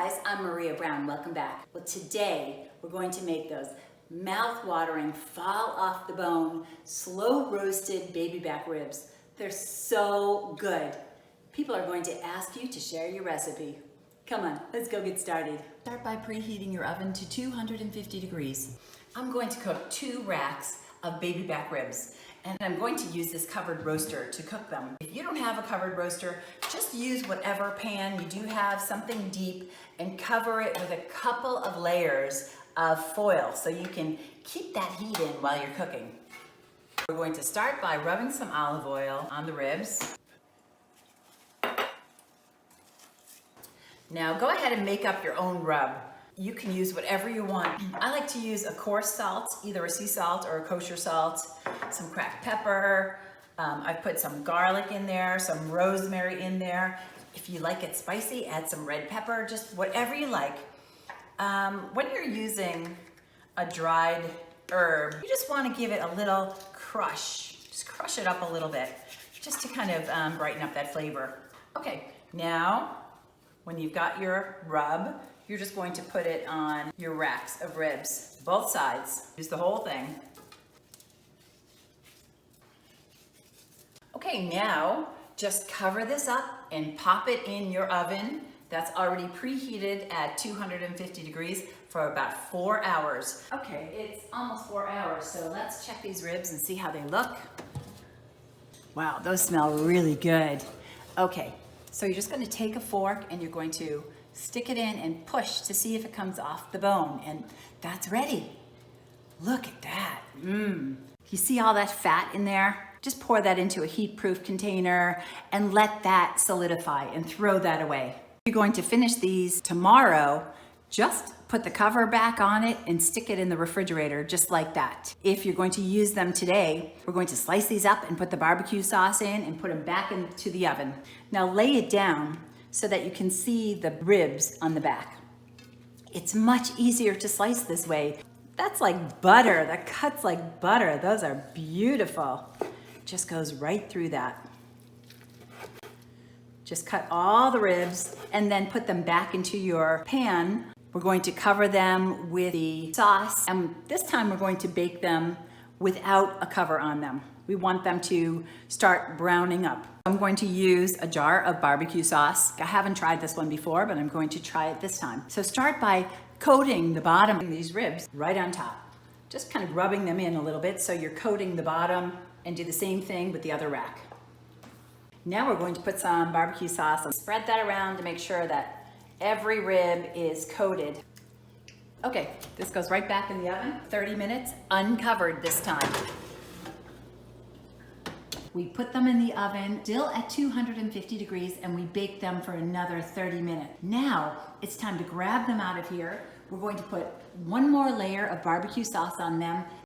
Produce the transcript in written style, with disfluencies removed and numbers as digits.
guys, I'm Maria Brown. Welcome back. Well, today we're going to make those mouth-watering, fall off the bone, slow roasted baby back ribs. They're so good. People are going to ask you to share your recipe. Come on, let's go get started. Start by preheating your oven to 250 degrees. I'm going to cook 2 racks of baby back ribs, and I'm going to use this covered roaster to cook them. If you don't have a covered roaster, just use whatever pan you do have, something deep, and cover it with a couple of layers of foil so you can keep that heat in while you're cooking. We're going to start by rubbing some olive oil on the ribs. Now go ahead and make up your own rub. You can use whatever you want. I like to use a coarse salt, either a sea salt or a kosher salt, some cracked pepper. I've put some garlic in there, some rosemary in there. If you like it spicy, add some red pepper, just whatever you like. When you're using a dried herb, you just want to give it a little crush. Just crush it up a little bit, just to kind of brighten up that flavor. Okay, now when you've got your rub, you're just going to put it on your racks of ribs, both sides. Use the whole thing. Okay, now just cover this up and pop it in your oven that's already preheated at 250 degrees for about 4 hours. Okay, it's almost 4 hours, so let's check these ribs and see how they look. Wow, those smell really good. Okay, so you're just going to take a fork and you're going to stick it in and push to see if it comes off the bone, and that's ready. Look at that. You see all that fat in there? Just pour that into a heat-proof container and let that solidify and throw that away. You're going to finish these tomorrow. Just put the cover back on it and stick it in the refrigerator just like that. If you're going to use them today, we're going to slice these up and put the barbecue sauce in and put them back into the oven. Now lay it down so that you can see the ribs on the back. It's much easier to slice this way. That's like butter, that cuts like butter. Those are beautiful. Just goes right through that. Just cut all the ribs and then put them back into your pan. We're going to cover them with the sauce, and this time we're going to bake them without a cover on them. We want them to start browning up. I'm going to use a jar of barbecue sauce. I haven't tried this one before, but I'm going to try it this time. So start by coating the bottom of these ribs right on top. Just kind of rubbing them in a little bit so you're coating the bottom, and do the same thing with the other rack. Now we're going to put some barbecue sauce and spread that around to make sure that every rib is coated. Okay, this goes right back in the oven, 30 minutes, uncovered this time. We put them in the oven, still at 250 degrees, and we bake them for another 30 minutes. Now, it's time to grab them out of here. We're going to put one more layer of barbecue sauce on them,